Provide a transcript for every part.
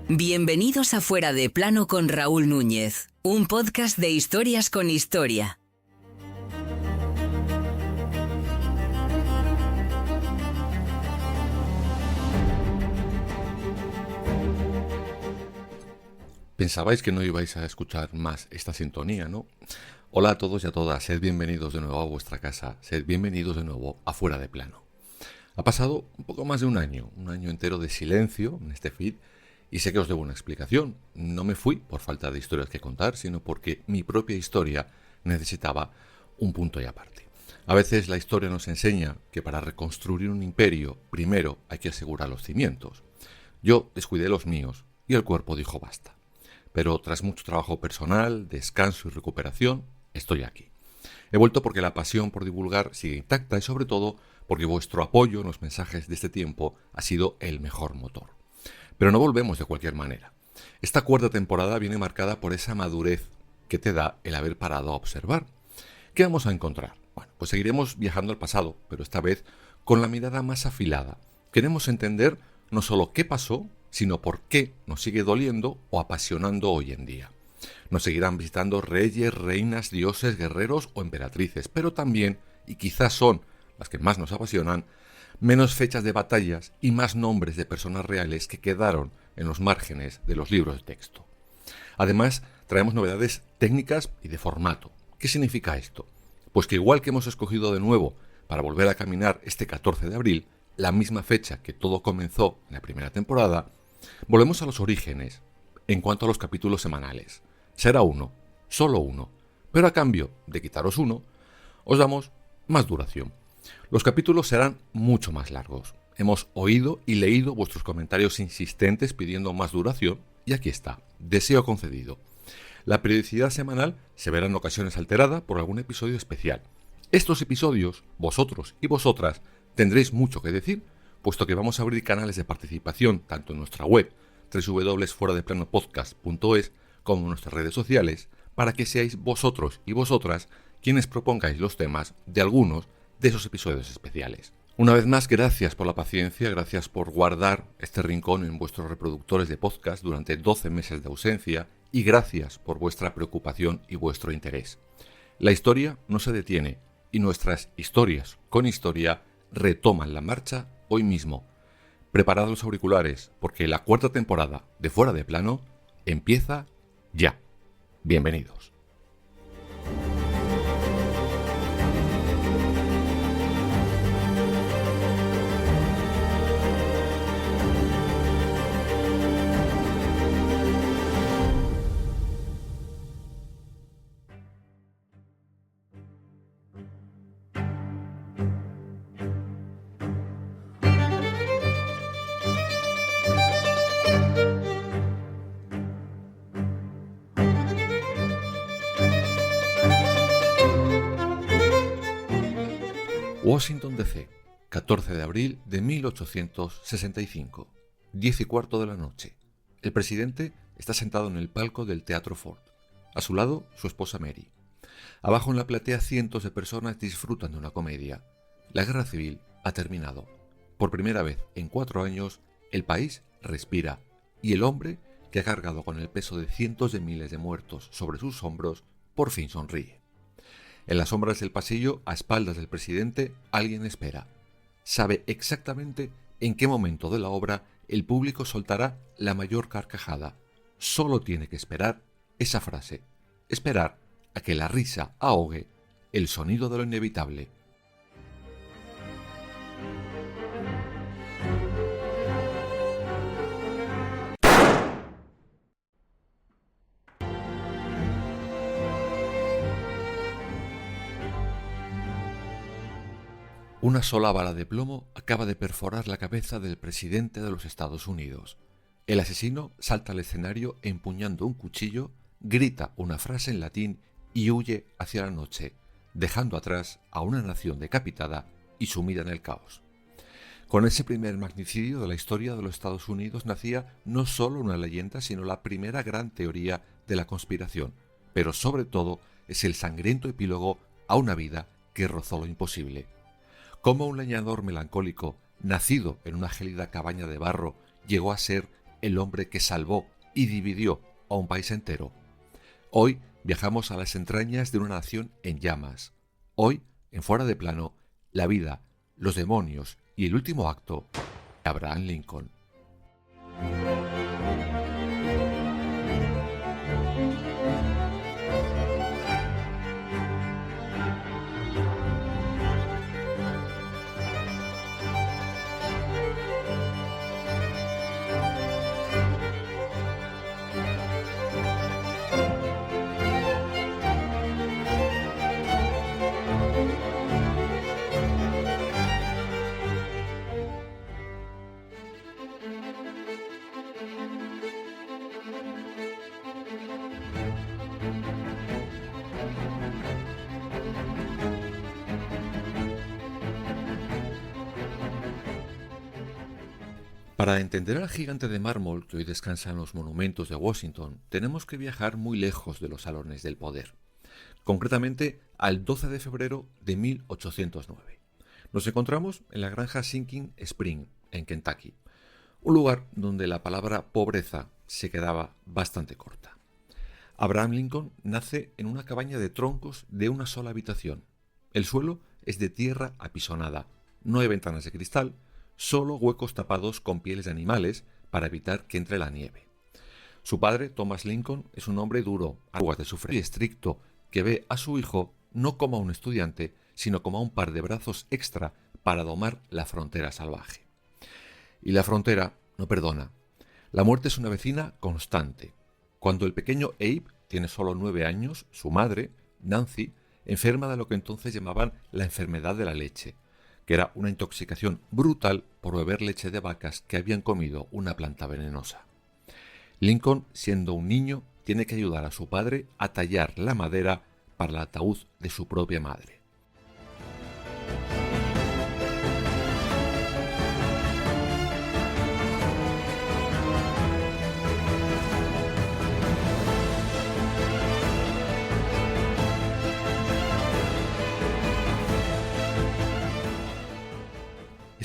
Bienvenidos a Fuera de Plano con Raúl Núñez, un podcast de historias con historia. Pensabais que no ibais a escuchar más esta sintonía, ¿no? Hola a todos y a todas, sed bienvenidos de nuevo a vuestra casa, sed bienvenidos de nuevo a Fuera de Plano. Ha pasado un poco más de un año entero de silencio en este feed, y sé que os debo una explicación. No me fui por falta de historias que contar, sino porque mi propia historia necesitaba un punto y aparte. A veces la historia nos enseña que para reconstruir un imperio, primero hay que asegurar los cimientos. Yo descuidé los míos y el cuerpo dijo basta. Pero tras mucho trabajo personal, descanso y recuperación, estoy aquí. He vuelto porque la pasión por divulgar sigue intacta y sobre todo porque vuestro apoyo en los mensajes de este tiempo ha sido el mejor motor. Pero no volvemos de cualquier manera. Esta cuarta temporada viene marcada por esa madurez que te da el haber parado a observar. ¿Qué vamos a encontrar? Bueno, pues seguiremos viajando al pasado, pero esta vez con la mirada más afilada. Queremos entender no solo qué pasó, sino por qué nos sigue doliendo o apasionando hoy en día. Nos seguirán visitando reyes, reinas, dioses, guerreros o emperatrices, pero también, y quizás son las que más nos apasionan, menos fechas de batallas y más nombres de personas reales que quedaron en los márgenes de los libros de texto. Además, traemos novedades técnicas y de formato. ¿Qué significa esto? Pues que igual que hemos escogido de nuevo para volver a caminar este 14 de abril, la misma fecha que todo comenzó en la primera temporada, volvemos a los orígenes en cuanto a los capítulos semanales. Será uno, solo uno, pero a cambio de quitaros uno, os damos más duración. Los capítulos serán mucho más largos. Hemos oído y leído vuestros comentarios insistentes pidiendo más duración y aquí está, deseo concedido. La periodicidad semanal se verá en ocasiones alterada por algún episodio especial. Estos episodios, vosotros y vosotras, tendréis mucho que decir, puesto que vamos a abrir canales de participación tanto en nuestra web www.fueradeplanopodcast.es como en nuestras redes sociales, para que seáis vosotros y vosotras quienes propongáis los temas de algunos de esos episodios especiales. Una vez más, gracias por la paciencia, gracias por guardar este rincón en vuestros reproductores de podcast durante 12 meses de ausencia y gracias por vuestra preocupación y vuestro interés. La historia no se detiene y nuestras historias con historia retoman la marcha hoy mismo. Preparad los auriculares porque la cuarta temporada de Fuera de Plano empieza ya. Bienvenidos. Washington DC, 14 de abril de 1865, 10:15 de la noche. El presidente está sentado en el palco del Teatro Ford. A su lado, su esposa Mary. Abajo en la platea cientos de personas disfrutan de una comedia. La guerra civil ha terminado. Por primera vez en 4 años, el país respira y el hombre, que ha cargado con el peso de cientos de miles de muertos sobre sus hombros, por fin sonríe. En las sombras del pasillo, a espaldas del presidente, alguien espera. Sabe exactamente en qué momento de la obra el público soltará la mayor carcajada. Solo tiene que esperar esa frase. Esperar a que la risa ahogue el sonido de lo inevitable. Una sola bala de plomo acaba de perforar la cabeza del presidente de los Estados Unidos. El asesino salta al escenario empuñando un cuchillo, grita una frase en latín y huye hacia la noche, dejando atrás a una nación decapitada y sumida en el caos. Con ese primer magnicidio de la historia de los Estados Unidos nacía no solo una leyenda, sino la primera gran teoría de la conspiración, pero sobre todo es el sangriento epílogo a una vida que rozó lo imposible. Cómo un leñador melancólico, nacido en una gélida cabaña de barro, llegó a ser el hombre que salvó y dividió a un país entero. Hoy viajamos a las entrañas de una nación en llamas. Hoy, en Fuera de Plano, la vida, los demonios y el último acto de Abraham Lincoln. Para entender al gigante de mármol que hoy descansa en los monumentos de Washington, tenemos que viajar muy lejos de los salones del poder, concretamente al 12 de febrero de 1809. Nos encontramos en la granja Sinking Spring, en Kentucky, un lugar donde la palabra pobreza se quedaba bastante corta. Abraham Lincoln nace en una cabaña de troncos de una sola habitación. El suelo es de tierra apisonada, no hay ventanas de cristal, solo huecos tapados con pieles de animales para evitar que entre la nieve. Su padre, Thomas Lincoln, es un hombre duro, aguas de sufrir y estricto, que ve a su hijo no como a un estudiante, sino como a un par de brazos extra para domar la frontera salvaje. Y la frontera no perdona. La muerte es una vecina constante. Cuando el pequeño Abe tiene solo 9 años, su madre, Nancy, enferma de lo que entonces llamaban la enfermedad de la leche, que era una intoxicación brutal por beber leche de vacas que habían comido una planta venenosa. Lincoln, siendo un niño, tiene que ayudar a su padre a tallar la madera para el ataúd de su propia madre.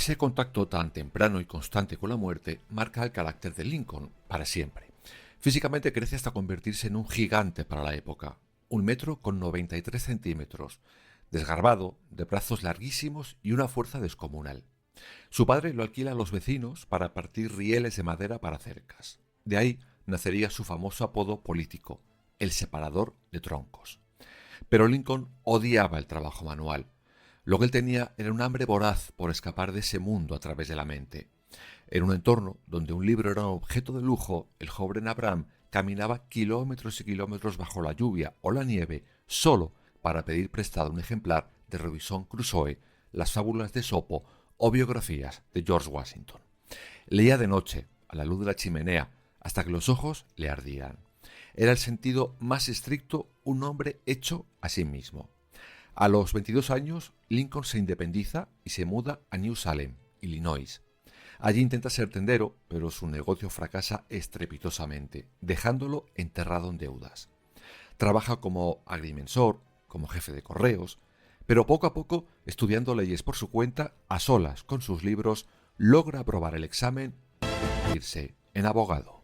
Ese contacto tan temprano y constante con la muerte marca el carácter de Lincoln para siempre. Físicamente crece hasta convertirse en un gigante para la época, 1,93 m, desgarbado, de brazos larguísimos y una fuerza descomunal. Su padre lo alquila a los vecinos para partir rieles de madera para cercas. De ahí nacería su famoso apodo político, el separador de troncos. Pero Lincoln odiaba el trabajo manual. Lo que él tenía era un hambre voraz por escapar de ese mundo a través de la mente. En un entorno donde un libro era un objeto de lujo, el joven Abraham caminaba kilómetros y kilómetros bajo la lluvia o la nieve solo para pedir prestado un ejemplar de Robinson Crusoe, las fábulas de Esopo o biografías de George Washington. Leía de noche, a la luz de la chimenea, hasta que los ojos le ardían. Era el sentido más estricto un hombre hecho a sí mismo. A los 22 años, Lincoln se independiza y se muda a New Salem, Illinois. Allí intenta ser tendero, pero su negocio fracasa estrepitosamente, dejándolo enterrado en deudas. Trabaja como agrimensor, como jefe de correos, pero poco a poco, estudiando leyes por su cuenta, a solas con sus libros, logra aprobar el examen y convertirse en abogado.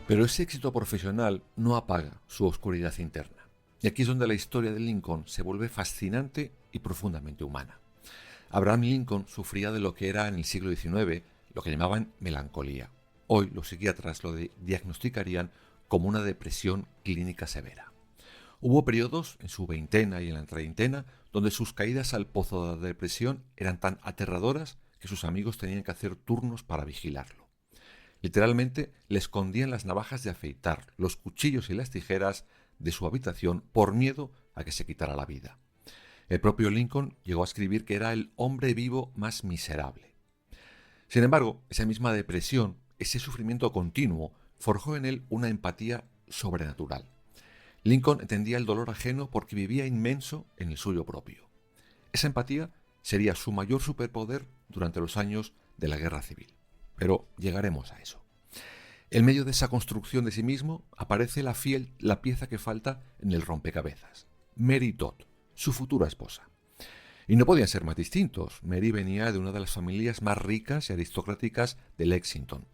Pero ese éxito profesional no apaga su oscuridad interna. Y aquí es donde la historia de Lincoln se vuelve fascinante y profundamente humana. Abraham Lincoln sufría de lo que era en el siglo XIX lo que llamaban melancolía. Hoy los psiquiatras lo diagnosticarían como una depresión clínica severa. Hubo periodos en su veintena y en la treintena donde sus caídas al pozo de la depresión eran tan aterradoras que sus amigos tenían que hacer turnos para vigilarlo. Literalmente le escondían las navajas de afeitar, los cuchillos y las tijeras de su habitación por miedo a que se quitara la vida. El propio Lincoln llegó a escribir que era el hombre vivo más miserable. Sin embargo, esa misma depresión, ese sufrimiento continuo, forjó en él una empatía sobrenatural. Lincoln entendía el dolor ajeno porque vivía inmenso en el suyo propio. Esa empatía sería su mayor superpoder durante los años de la Guerra Civil. Pero llegaremos a eso. En medio de esa construcción de sí mismo aparece la pieza que falta en el rompecabezas, Mary Todd, su futura esposa. Y no podían ser más distintos. Mary venía de una de las familias más ricas y aristocráticas de Lexington.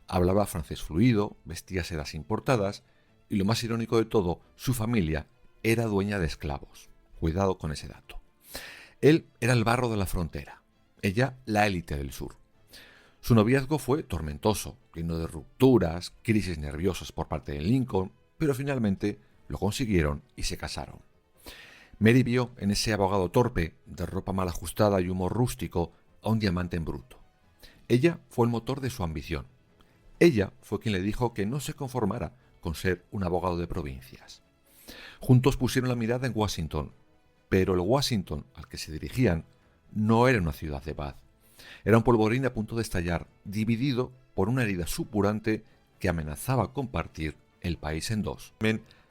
Hablaba francés fluido, vestía sedas importadas y, lo más irónico de todo, su familia era dueña de esclavos. Cuidado con ese dato. Él era el barro de la frontera, ella la élite del sur. Su noviazgo fue tormentoso, lleno de rupturas, crisis nerviosas por parte de Lincoln, pero finalmente lo consiguieron y se casaron. Mary vio en ese abogado torpe, de ropa mal ajustada y humor rústico, a un diamante en bruto. Ella fue el motor de su ambición. Ella fue quien le dijo que no se conformara con ser un abogado de provincias. Juntos pusieron la mirada en Washington, pero el Washington al que se dirigían no era una ciudad de paz. Era un polvorín a punto de estallar, dividido por una herida supurante que amenazaba con partir el país en dos: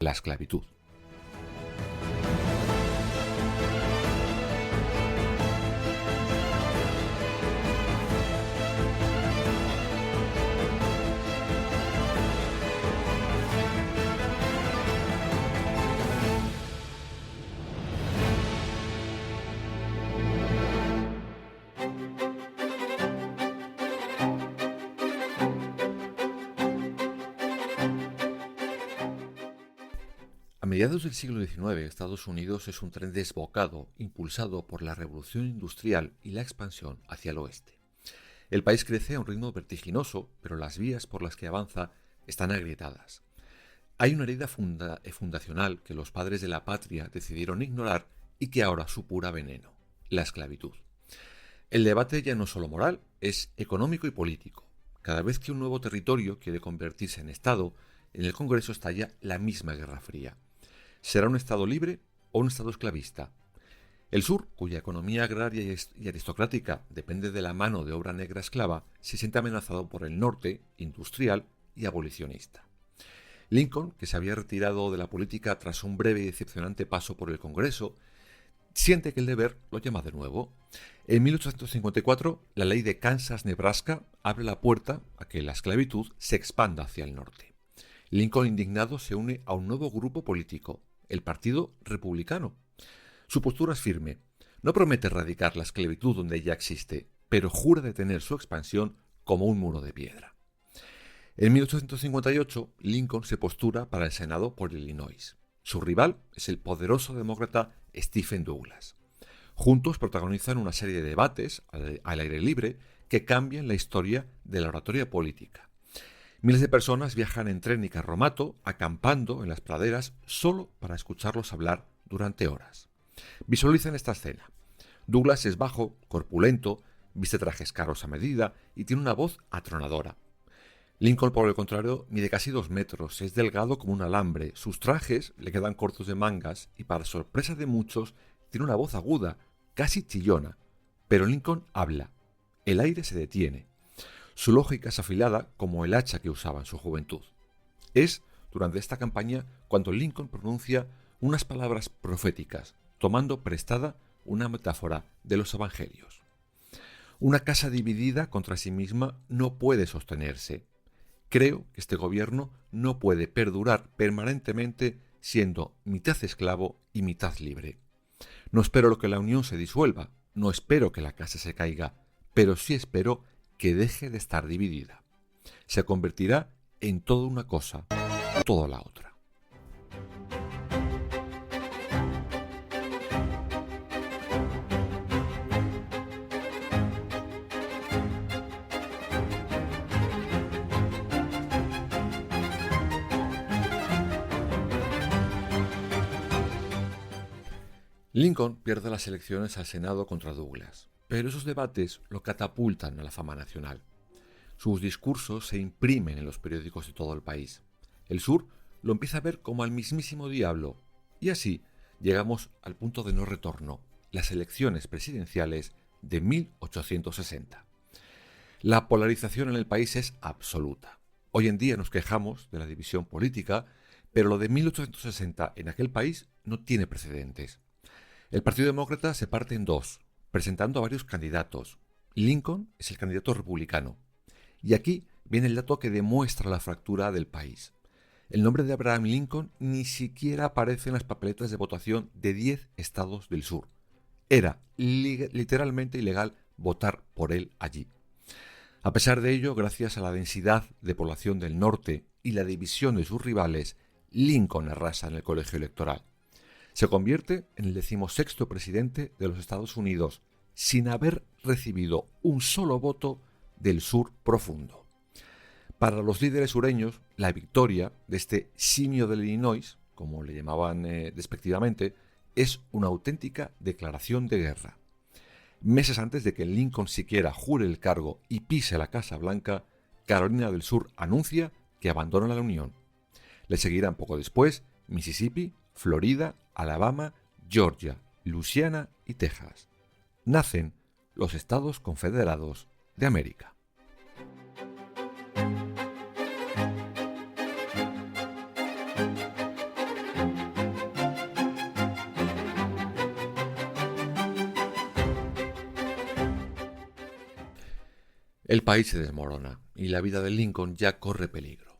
la esclavitud. A mediados del siglo XIX, Estados Unidos es un tren desbocado, impulsado por la revolución industrial y la expansión hacia el oeste. El país crece a un ritmo vertiginoso, pero las vías por las que avanza están agrietadas. Hay una herida fundacional que los padres de la patria decidieron ignorar y que ahora supura veneno: la esclavitud. El debate ya no es solo moral, es económico y político. Cada vez que un nuevo territorio quiere convertirse en Estado, en el Congreso estalla la misma Guerra Fría. ¿Será un Estado libre o un Estado esclavista? El sur, cuya economía agraria y aristocrática depende de la mano de obra negra esclava, se siente amenazado por el norte, industrial y abolicionista. Lincoln, que se había retirado de la política tras un breve y decepcionante paso por el Congreso, siente que el deber lo llama de nuevo. En 1854, la ley de Kansas-Nebraska abre la puerta a que la esclavitud se expanda hacia el norte. Lincoln, indignado, se une a un nuevo grupo político, el Partido Republicano. Su postura es firme. No promete erradicar la esclavitud donde ya existe, pero jura detener su expansión como un muro de piedra. En 1858, Lincoln se postura para el Senado por Illinois. Su rival es el poderoso demócrata Stephen Douglas. Juntos protagonizan una serie de debates al aire libre que cambian la historia de la oratoria política. Miles de personas viajan en tren y carromato, acampando en las praderas solo para escucharlos hablar durante horas. Visualicen esta escena. Douglas es bajo, corpulento, viste trajes caros a medida y tiene una voz atronadora. Lincoln, por el contrario, mide casi 2 metros, es delgado como un alambre, sus trajes le quedan cortos de mangas y, para sorpresa de muchos, tiene una voz aguda, casi chillona. Pero Lincoln habla. El aire se detiene. Su lógica es afilada como el hacha que usaba en su juventud. Es durante esta campaña cuando Lincoln pronuncia unas palabras proféticas, tomando prestada una metáfora de los evangelios. Una casa dividida contra sí misma no puede sostenerse. Creo que este gobierno no puede perdurar permanentemente siendo mitad esclavo y mitad libre. No espero que la unión se disuelva, no espero que la casa se caiga, pero sí espero que deje de estar dividida. Se convertirá en toda una cosa, toda la otra. Lincoln pierde las elecciones al Senado contra Douglas, pero esos debates lo catapultan a la fama nacional. Sus discursos se imprimen en los periódicos de todo el país. El sur lo empieza a ver como al mismísimo diablo, y así llegamos al punto de no retorno, las elecciones presidenciales de 1860. La polarización en el país es absoluta. Hoy en día nos quejamos de la división política, pero lo de 1860 en aquel país no tiene precedentes. El Partido Demócrata se parte en dos, presentando a varios candidatos. Lincoln es el candidato republicano. Y aquí viene el dato que demuestra la fractura del país. El nombre de Abraham Lincoln ni siquiera aparece en las papeletas de votación de 10 estados del sur. Era literalmente ilegal votar por él allí. A pesar de ello, gracias a la densidad de población del norte y la división de sus rivales, Lincoln arrasa en el colegio electoral. Se convierte en el 16º presidente de los Estados Unidos, sin haber recibido un solo voto del sur profundo. Para los líderes sureños, la victoria de este simio del Illinois, como le llamaban despectivamente, es una auténtica declaración de guerra. Meses antes de que Lincoln siquiera jure el cargo y pise la Casa Blanca, Carolina del Sur anuncia que abandona la Unión. Le seguirán poco después Mississippi, Florida, Alabama, Georgia, Luisiana y Texas. Nacen los Estados Confederados de América. El país se desmorona y la vida de Lincoln ya corre peligro.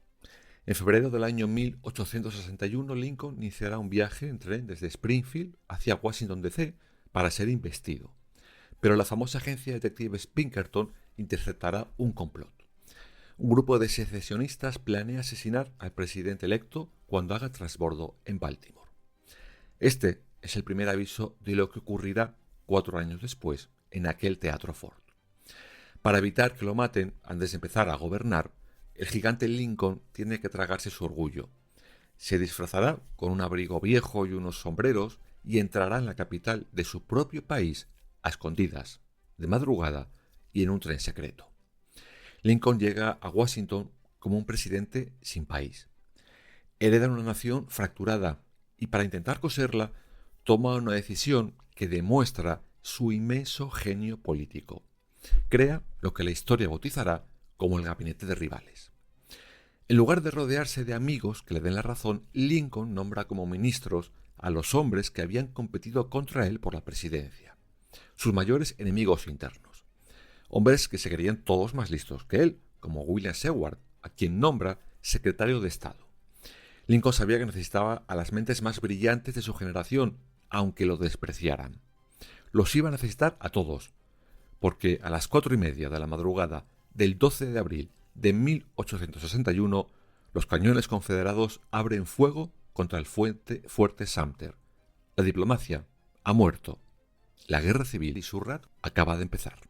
En febrero del año 1861, Lincoln iniciará un viaje en tren desde Springfield hacia Washington, D.C. para ser investido. Pero la famosa agencia de detectives Pinkerton interceptará un complot. Un grupo de secesionistas planea asesinar al presidente electo cuando haga transbordo en Baltimore. Este es el primer aviso de lo que ocurrirá 4 años después en aquel Teatro Ford. Para evitar que lo maten antes de empezar a gobernar, el gigante Lincoln tiene que tragarse su orgullo. Se disfrazará con un abrigo viejo y unos sombreros y entrará en la capital de su propio país a escondidas, de madrugada y en un tren secreto. Lincoln llega a Washington como un presidente sin país. Hereda una nación fracturada y para intentar coserla toma una decisión que demuestra su inmenso genio político. Crea lo que la historia bautizará como el gabinete de rivales. En lugar de rodearse de amigos que le den la razón, Lincoln nombra como ministros a los hombres que habían competido contra él por la presidencia, sus mayores enemigos internos. Hombres que se creían todos más listos que él, como William Seward, a quien nombra secretario de Estado. Lincoln sabía que necesitaba a las mentes más brillantes de su generación, aunque lo despreciaran. Los iba a necesitar a todos, porque a las 4:30 de la madrugada del 12 de abril de 1861, los cañones confederados abren fuego contra el fuerte Sumter. La diplomacia ha muerto. La guerra civil y Surratt acaba de empezar.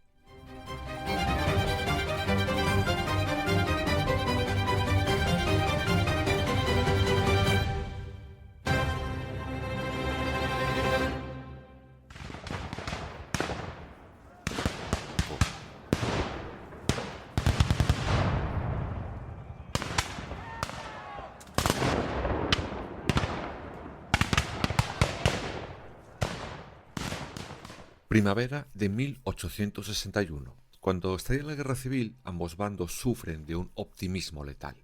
Primavera de 1861. Cuando estalla la guerra civil, ambos bandos sufren de un optimismo letal.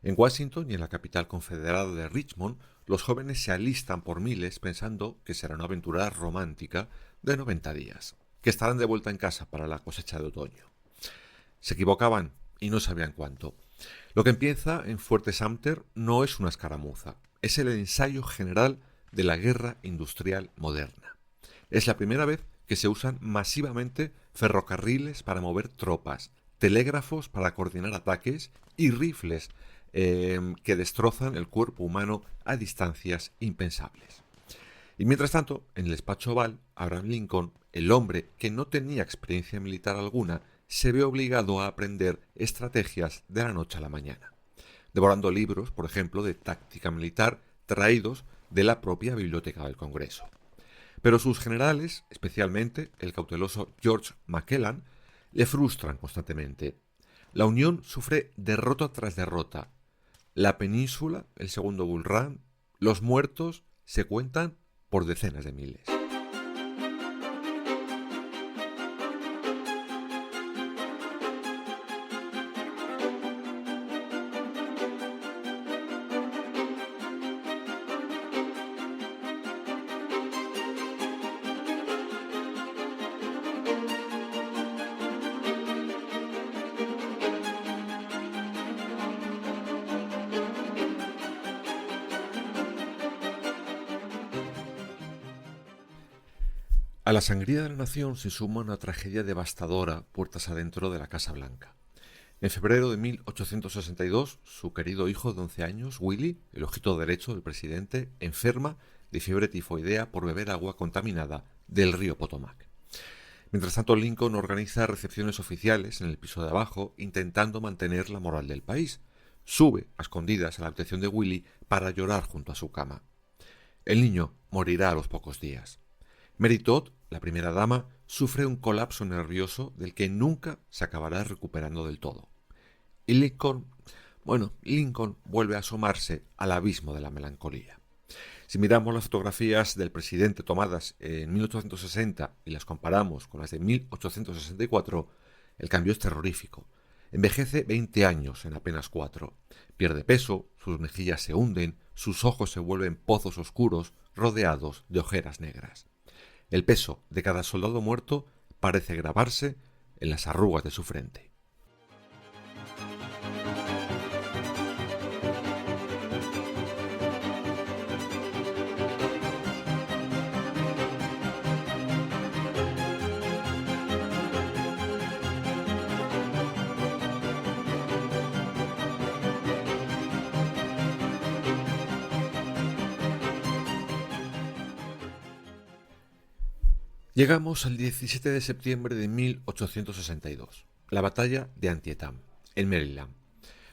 En Washington y en la capital confederada de Richmond, los jóvenes se alistan por miles pensando que será una aventura romántica de 90 días, que estarán de vuelta en casa para la cosecha de otoño. Se equivocaban y no sabían cuánto. Lo que empieza en Fuerte Sumter no es una escaramuza, es el ensayo general de la guerra industrial moderna. Es la primera vez que se usan masivamente ferrocarriles para mover tropas, telégrafos para coordinar ataques y rifles que destrozan el cuerpo humano a distancias impensables. Y mientras tanto, en el despacho oval, Abraham Lincoln, el hombre que no tenía experiencia militar alguna, se ve obligado a aprender estrategias de la noche a la mañana, devorando libros, por ejemplo, de táctica militar traídos de la propia biblioteca del Congreso. Pero sus generales, especialmente el cauteloso George McClellan, le frustran constantemente. La Unión sufre derrota tras derrota. La península, el segundo Bull Run, los muertos se cuentan por decenas de miles. A la sangría de la nación se suma una tragedia devastadora puertas adentro de la Casa Blanca. En febrero de 1862, su querido hijo de 11 años, Willie, el ojito derecho del presidente, enferma de fiebre tifoidea por beber agua contaminada del río Potomac. Mientras tanto, Lincoln organiza recepciones oficiales en el piso de abajo, intentando mantener la moral del país. Sube a escondidas a la habitación de Willie para llorar junto a su cama. El niño morirá a los pocos días. Mary Todd, la primera dama, sufre un colapso nervioso del que nunca se acabará recuperando del todo. Y Lincoln vuelve a asomarse al abismo de la melancolía. Si miramos las fotografías del presidente tomadas en 1860 y las comparamos con las de 1864, el cambio es terrorífico. Envejece 20 años en apenas 4. Pierde peso, sus mejillas se hunden, sus ojos se vuelven pozos oscuros rodeados de ojeras negras. El peso de cada soldado muerto parece grabarse en las arrugas de su frente. Llegamos al 17 de septiembre de 1862, la batalla de Antietam, en Maryland.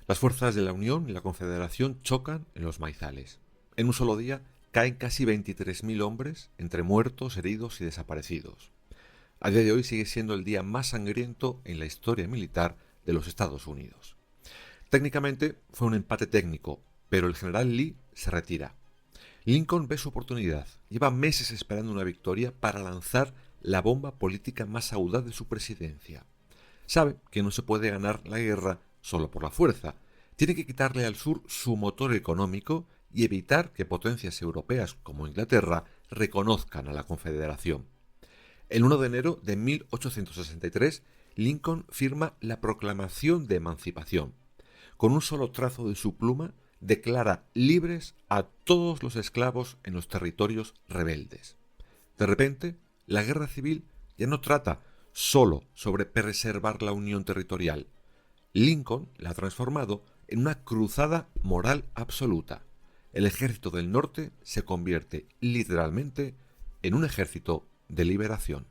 Las fuerzas de la Unión y la Confederación chocan en los maizales. En un solo día caen casi 23.000 hombres, entre muertos, heridos y desaparecidos. A día de hoy sigue siendo el día más sangriento en la historia militar de los Estados Unidos. Técnicamente fue un empate técnico, pero el general Lee se retira. Lincoln ve su oportunidad. Lleva meses esperando una victoria para lanzar la bomba política más audaz de su presidencia. Sabe que no se puede ganar la guerra solo por la fuerza. Tiene que quitarle al sur su motor económico y evitar que potencias europeas como Inglaterra reconozcan a la Confederación. El 1 de enero de 1863, Lincoln firma la Proclamación de Emancipación. Con un solo trazo de su pluma, declara libres a todos los esclavos en los territorios rebeldes. De repente, la guerra civil ya no trata solo sobre preservar la unión territorial. Lincoln la ha transformado en una cruzada moral absoluta. El ejército del norte se convierte literalmente en un ejército de liberación.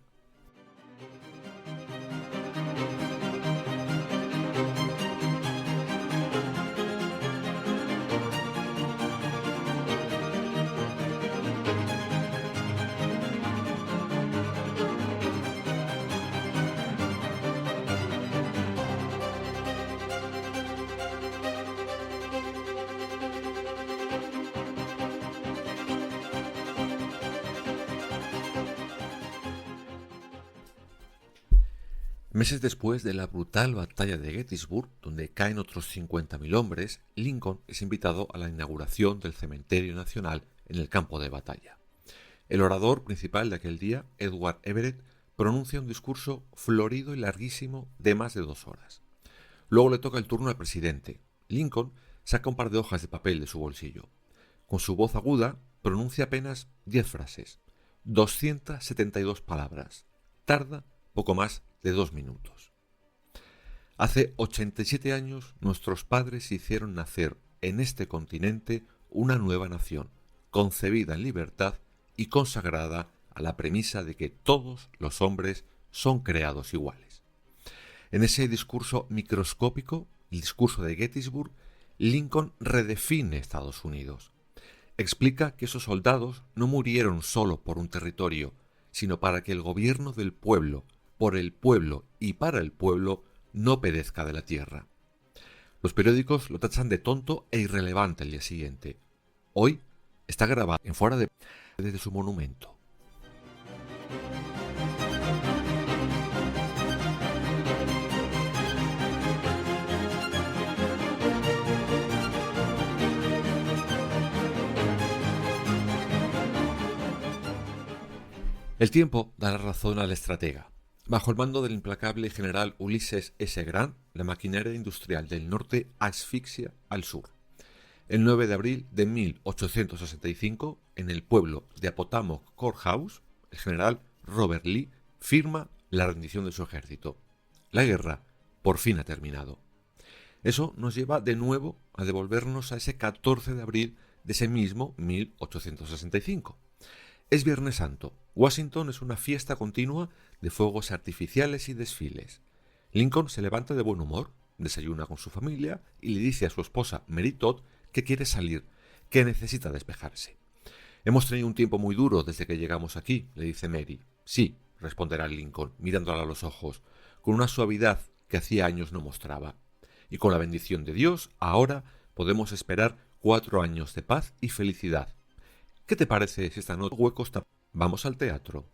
Meses después de la brutal batalla de Gettysburg, donde caen otros 50.000 hombres, Lincoln es invitado a la inauguración del Cementerio Nacional en el campo de batalla. El orador principal de aquel día, Edward Everett, pronuncia un discurso florido y larguísimo de más de 2 horas. Luego le toca el turno al presidente. Lincoln saca un par de hojas de papel de su bolsillo. Con su voz aguda, pronuncia apenas 10 frases, 272 palabras. Tarda poco más de 2 minutos. Hace 87 años nuestros padres hicieron nacer en este continente una nueva nación, concebida en libertad y consagrada a la premisa de que todos los hombres son creados iguales. En ese discurso microscópico, el discurso de Gettysburg, Lincoln redefine Estados Unidos. Explica que esos soldados no murieron solo por un territorio, sino para que el gobierno del pueblo, por el pueblo y para el pueblo, no perezca de la tierra. Los periódicos lo tachan de tonto e irrelevante el día siguiente. Hoy está grabado en fuera de desde su monumento. El tiempo da la razón al estratega. Bajo el mando del implacable general Ulysses S. Grant, la maquinaria industrial del norte asfixia al sur. El 9 de abril de 1865, en el pueblo de Appomattox Courthouse, el general Robert Lee, firma la rendición de su ejército. La guerra por fin ha terminado. Eso nos lleva de nuevo a devolvernos a ese 14 de abril de ese mismo 1865. Es Viernes Santo. Washington es una fiesta continua de fuegos artificiales y desfiles. Lincoln se levanta de buen humor, desayuna con su familia y le dice a su esposa Mary Todd que quiere salir, que necesita despejarse. Hemos tenido un tiempo muy duro desde que llegamos aquí, le dice Mary. Sí, responderá Lincoln, mirándola a los ojos, con una suavidad que hacía años no mostraba. Y con la bendición de Dios, ahora podemos esperar 4 años de paz y felicidad. ¿Qué te parece si esta noche huecos vamos al teatro?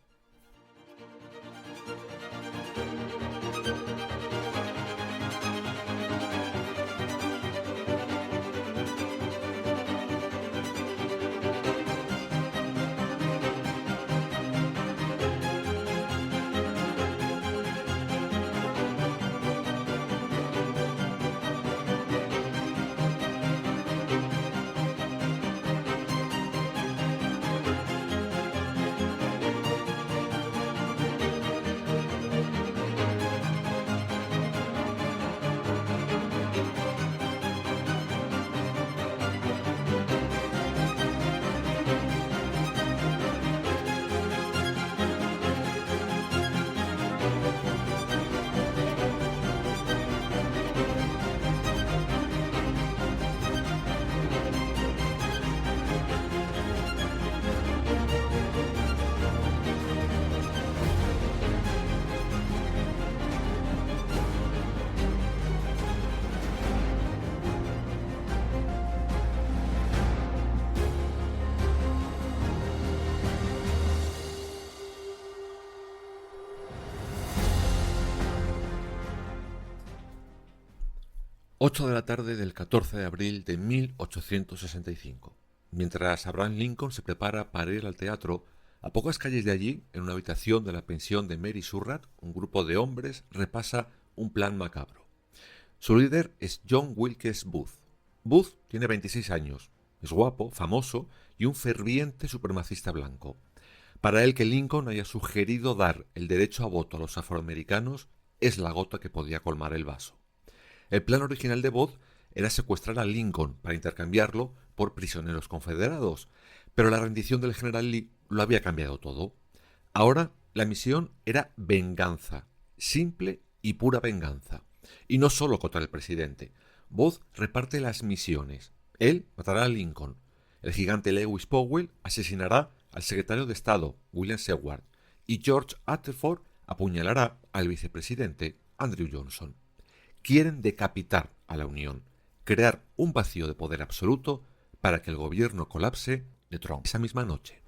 Ocho de la tarde del 14 de abril de 1865. Mientras Abraham Lincoln se prepara para ir al teatro, a pocas calles de allí, en una habitación de la pensión de Mary Surratt, un grupo de hombres repasa un plan macabro. Su líder es John Wilkes Booth. Booth tiene 26 años, es guapo, famoso y un ferviente supremacista blanco. Para él, que Lincoln haya sugerido dar el derecho a voto a los afroamericanos es la gota que podía colmar el vaso. El plan original de Booth era secuestrar a Lincoln para intercambiarlo por prisioneros confederados, pero la rendición del general Lee lo había cambiado todo. Ahora la misión era venganza, simple y pura venganza. Y no solo contra el presidente. Booth reparte las misiones. Él matará a Lincoln. El gigante Lewis Powell asesinará al secretario de Estado, William Seward, y George Rutherford apuñalará al vicepresidente, Andrew Johnson. Quieren decapitar a la Unión, crear un vacío de poder absoluto para que el gobierno colapse de Trump esa misma noche.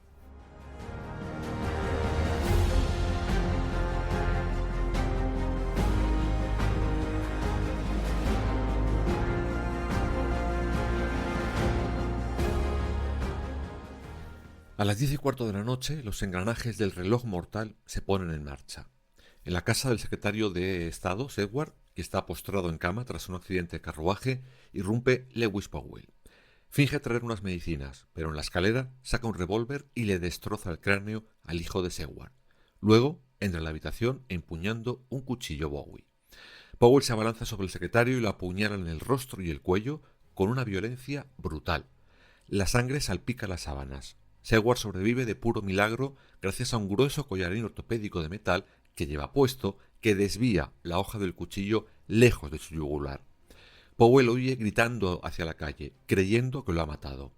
A las 10:15 de la noche, los engranajes del reloj mortal se ponen en marcha. En la casa del secretario de Estado, Seward, que está postrado en cama tras un accidente de carruaje, irrumpe Lewis Powell. Finge traer unas medicinas, pero en la escalera saca un revólver y le destroza el cráneo al hijo de Seward. Luego entra en la habitación empuñando un cuchillo Bowie. Powell se abalanza sobre el secretario y lo apuñala en el rostro y el cuello con una violencia brutal. La sangre salpica las sábanas. Seward sobrevive de puro milagro gracias a un grueso collarín ortopédico de metal que lleva puesto, que desvía la hoja del cuchillo lejos de su yugular. Powell huye gritando hacia la calle, creyendo que lo ha matado.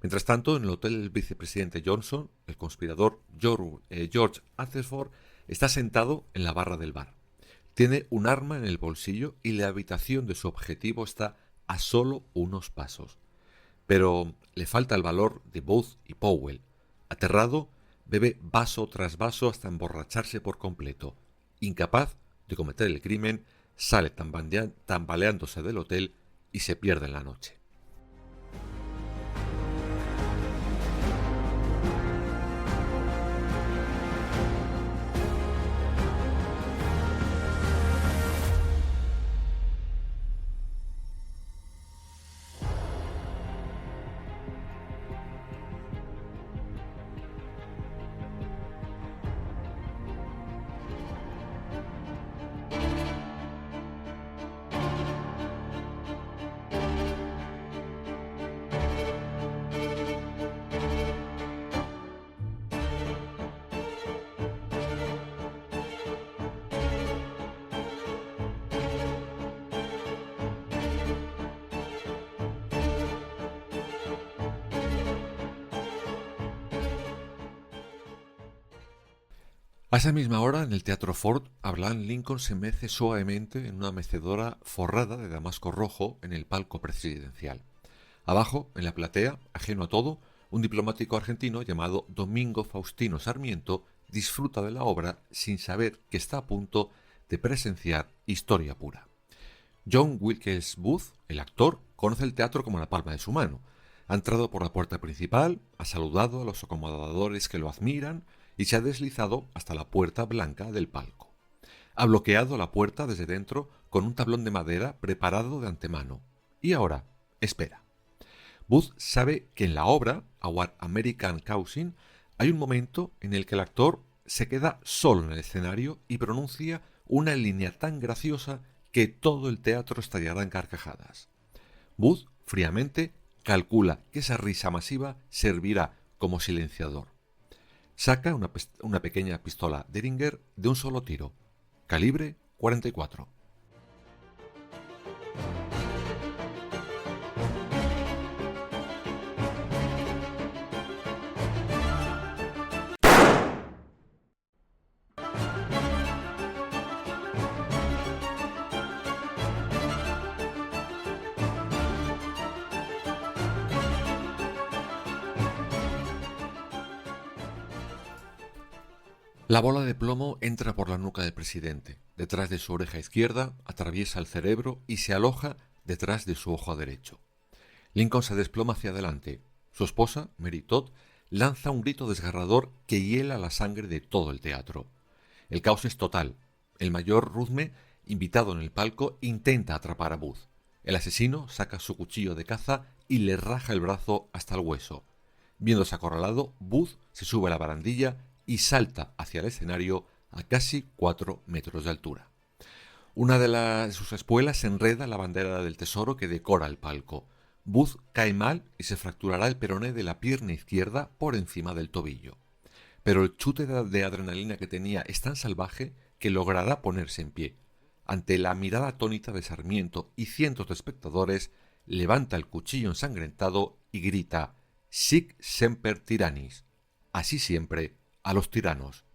Mientras tanto, en el hotel del vicepresidente Johnson, el conspirador George Rutherford está sentado en la barra del bar. Tiene un arma en el bolsillo y la habitación de su objetivo está a solo unos pasos. Pero le falta el valor de Booth y Powell. Aterrado, bebe vaso tras vaso hasta emborracharse por completo. Incapaz de cometer el crimen, sale tambaleándose del hotel y se pierde en la noche. A esa misma hora, en el Teatro Ford, Abraham Lincoln se mece suavemente en una mecedora forrada de damasco rojo en el palco presidencial. Abajo, en la platea, ajeno a todo, un diplomático argentino llamado Domingo Faustino Sarmiento disfruta de la obra sin saber que está a punto de presenciar historia pura. John Wilkes Booth, el actor, conoce el teatro como la palma de su mano. Ha entrado por la puerta principal, ha saludado a los acomodadores que lo admiran y se ha deslizado hasta la puerta blanca del palco. Ha bloqueado la puerta desde dentro con un tablón de madera preparado de antemano. Y ahora, espera. Booth sabe que en la obra, Our American Cousin, hay un momento en el que el actor se queda solo en el escenario y pronuncia una línea tan graciosa que todo el teatro estallará en carcajadas. Booth, fríamente, calcula que esa risa masiva servirá como silenciador. Saca una pequeña pistola Derringer de un solo tiro, calibre 44. La bola de plomo entra por la nuca del presidente, detrás de su oreja izquierda, atraviesa el cerebro y se aloja detrás de su ojo derecho. Lincoln se desploma hacia adelante. Su esposa, Mary Todd, lanza un grito desgarrador que hiela la sangre de todo el teatro. El caos es total. El mayor Rudme, invitado en el palco, intenta atrapar a Booth. El asesino saca su cuchillo de caza y le raja el brazo hasta el hueso. Viéndose acorralado, Booth se sube a la barandilla y salta hacia el escenario a casi 4 metros de altura. Una de sus espuelas se enreda en la bandera del tesoro que decora el palco. Booth cae mal y se fracturará el peroné de la pierna izquierda por encima del tobillo. Pero el chute de adrenalina que tenía es tan salvaje que logrará ponerse en pie. Ante la mirada atónita de Sarmiento y cientos de espectadores, levanta el cuchillo ensangrentado y grita «Sic semper tyrannis», así siempre a los tiranos.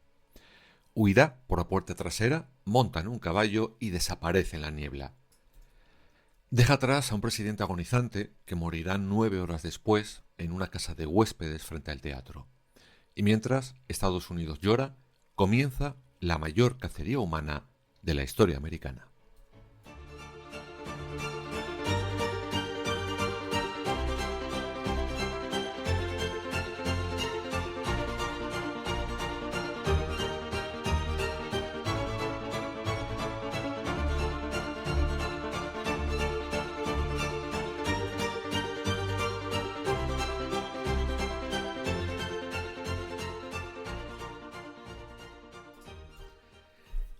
Huirá por la puerta trasera, monta en un caballo y desaparece en la niebla. Deja atrás a un presidente agonizante que morirá 9 horas después en una casa de huéspedes frente al teatro. Y mientras Estados Unidos llora, comienza la mayor cacería humana de la historia americana.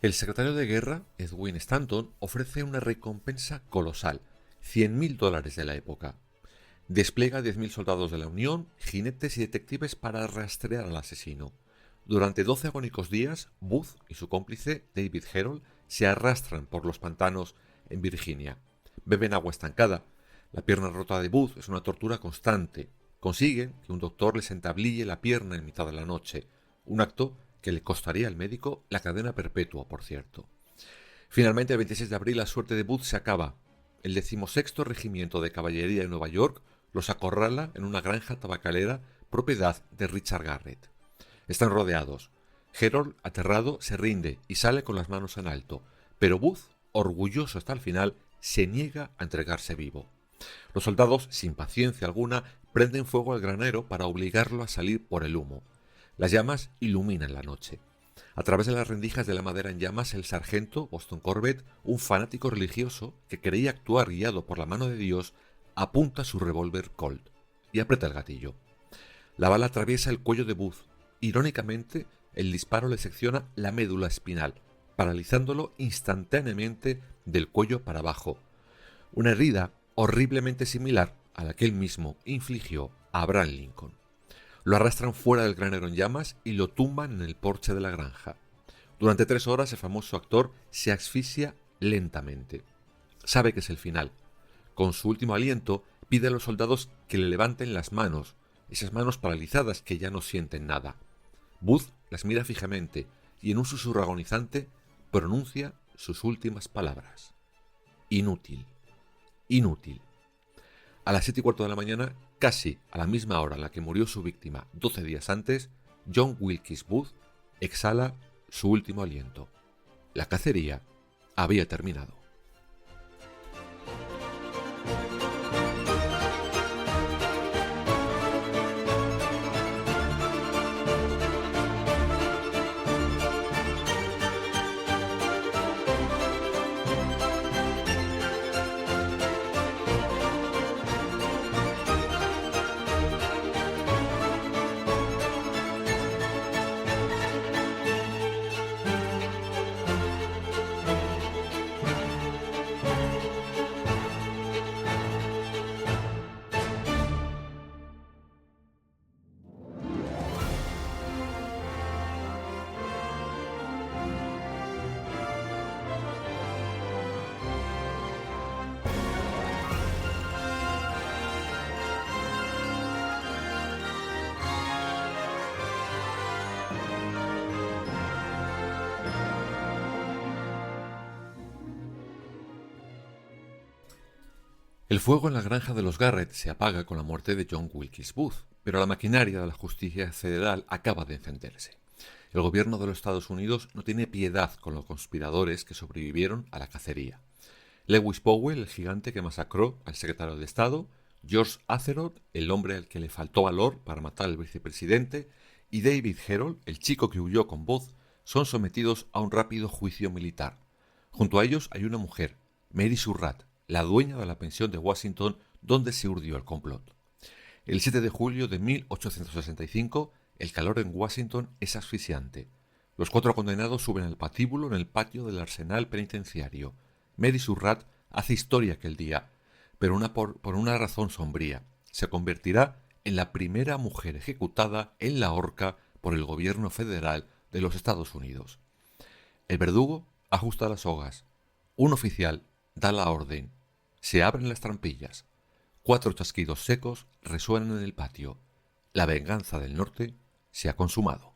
El secretario de guerra, Edwin Stanton, ofrece una recompensa colosal, $100.000 de la época. Despliega 10.000 soldados de la Unión, jinetes y detectives para rastrear al asesino. Durante 12 agónicos días, Booth y su cómplice, David Herold, se arrastran por los pantanos en Virginia. Beben agua estancada. La pierna rota de Booth es una tortura constante. Consiguen que un doctor les entablille la pierna en mitad de la noche, un acto que le costaría al médico la cadena perpetua, por cierto. Finalmente, el 26 de abril, la suerte de Booth se acaba. El 16º Regimiento de Caballería de Nueva York los acorrala en una granja tabacalera propiedad de Richard Garrett. Están rodeados. Herold, aterrado, se rinde y sale con las manos en alto, pero Booth, orgulloso hasta el final, se niega a entregarse vivo. Los soldados, sin paciencia alguna, prenden fuego al granero para obligarlo a salir por el humo. Las llamas iluminan la noche. A través de las rendijas de la madera en llamas, el sargento Boston Corbett, un fanático religioso que creía actuar guiado por la mano de Dios, apunta su revólver Colt y aprieta el gatillo. La bala atraviesa el cuello de Booth. Irónicamente, el disparo le secciona la médula espinal, paralizándolo instantáneamente del cuello para abajo. Una herida horriblemente similar a la que él mismo infligió a Abraham Lincoln. Lo arrastran fuera del granero en llamas y lo tumban en el porche de la granja. Durante 3 horas el famoso actor se asfixia lentamente. Sabe que es el final. Con su último aliento pide a los soldados que le levanten las manos, esas manos paralizadas que ya no sienten nada. Booth las mira fijamente y en un susurro agonizante pronuncia sus últimas palabras. Inútil. Inútil. A las 7:15 de la mañana, casi a la misma hora en la que murió su víctima 12 días antes, John Wilkes Booth exhala su último aliento. La cacería había terminado. El fuego en la granja de los Garrett se apaga con la muerte de John Wilkes Booth, pero la maquinaria de la justicia federal acaba de encenderse. El gobierno de los Estados Unidos no tiene piedad con los conspiradores que sobrevivieron a la cacería. Lewis Powell, el gigante que masacró al secretario de Estado, George Atherton, el hombre al que le faltó valor para matar al vicepresidente, y David Herold, el chico que huyó con Booth, son sometidos a un rápido juicio militar. Junto a ellos hay una mujer, Mary Surratt, la dueña de la pensión de Washington donde se urdió el complot. El 7 de julio de 1865, el calor en Washington es asfixiante. Los 4 condenados suben al patíbulo en el patio del arsenal penitenciario. Mary Surratt hace historia aquel día, pero por una razón sombría. Se convertirá en la primera mujer ejecutada en la horca por el gobierno federal de los Estados Unidos. El verdugo ajusta las sogas. Un oficial da la orden. Se abren las trampillas. 4 chasquidos secos resuenan en el patio. La venganza del norte se ha consumado.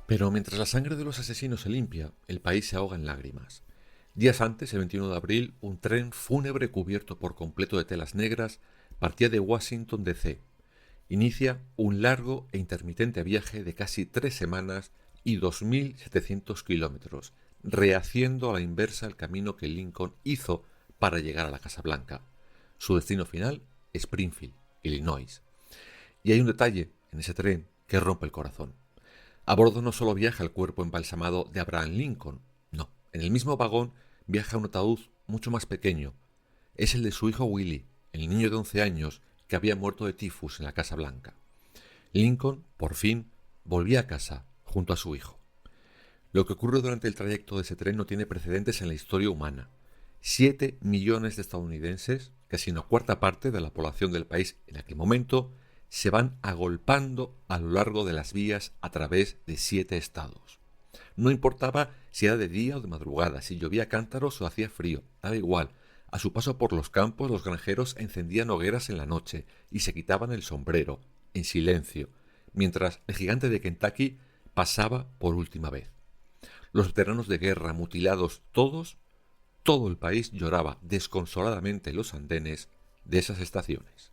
Pero mientras la sangre de los asesinos se limpia, el país se ahoga en lágrimas. Días antes, el 21 de abril, un tren fúnebre cubierto por completo de telas negras partía de Washington D.C. Inicia un largo e intermitente viaje de casi 3 semanas y 2.700 kilómetros, rehaciendo a la inversa el camino que Lincoln hizo para llegar a la Casa Blanca. Su destino final, Springfield, Illinois. Y hay un detalle en ese tren que rompe el corazón. A bordo no solo viaja el cuerpo embalsamado de Abraham Lincoln, no, en el mismo vagón viaja un ataúd mucho más pequeño. Es el de su hijo Willie, el niño de 11 años que había muerto de tifus en la Casa Blanca. Lincoln, por fin, volvía a casa junto a su hijo. Lo que ocurre durante el trayecto de ese tren no tiene precedentes en la historia humana. 7 millones de estadounidenses, casi una cuarta parte de la población del país en aquel momento, se van agolpando a lo largo de las vías a través de 7 estados. No importaba si era de día o de madrugada, si llovía cántaros o hacía frío, daba igual. A su paso por los campos, los granjeros encendían hogueras en la noche y se quitaban el sombrero, en silencio, mientras el gigante de Kentucky pasaba por última vez. Los veteranos de guerra, mutilados todos, todo el país lloraba desconsoladamente en los andenes de esas estaciones.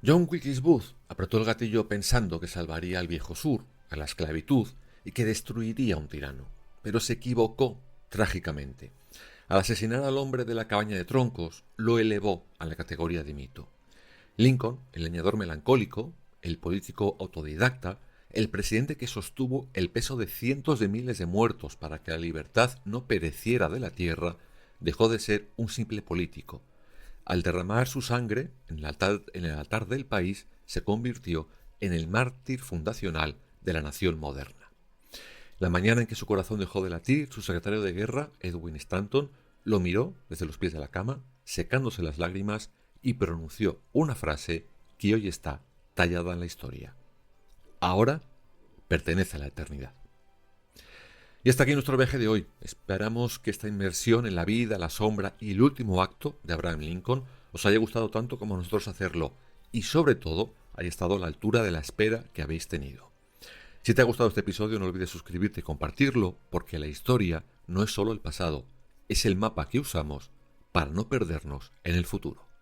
John Wilkes Booth apretó el gatillo pensando que salvaría al viejo sur, a la esclavitud, y que destruiría a un tirano. Pero se equivocó trágicamente. Al asesinar al hombre de la cabaña de troncos, lo elevó a la categoría de mito. Lincoln, el leñador melancólico, el político autodidacta, el presidente que sostuvo el peso de cientos de miles de muertos para que la libertad no pereciera de la tierra, dejó de ser un simple político. Al derramar su sangre en el altar del país, se convirtió en el mártir fundacional de la nación moderna. La mañana en que su corazón dejó de latir, su secretario de guerra, Edwin Stanton, lo miró desde los pies de la cama, secándose las lágrimas, y pronunció una frase que hoy está tallada en la historia. Ahora pertenece a la eternidad. Y hasta aquí nuestro viaje de hoy. Esperamos que esta inmersión en la vida, la sombra y el último acto de Abraham Lincoln os haya gustado tanto como a nosotros hacerlo, y sobre todo haya estado a la altura de la espera que habéis tenido. Si te ha gustado este episodio, no olvides suscribirte y compartirlo, porque la historia no es solo el pasado, es el mapa que usamos para no perdernos en el futuro.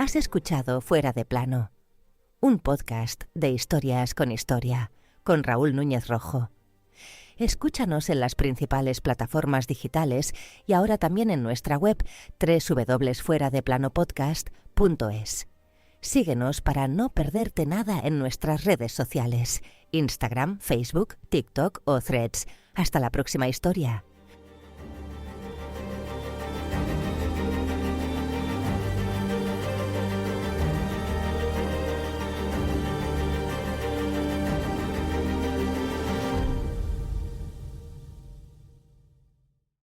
Has escuchado Fuera de Plano, un podcast de Historias con Historia, con Raúl Núñez Rojo. Escúchanos en las principales plataformas digitales y ahora también en nuestra web www.fueradeplanopodcast.es. Síguenos para no perderte nada en nuestras redes sociales, Instagram, Facebook, TikTok o Threads. Hasta la próxima historia.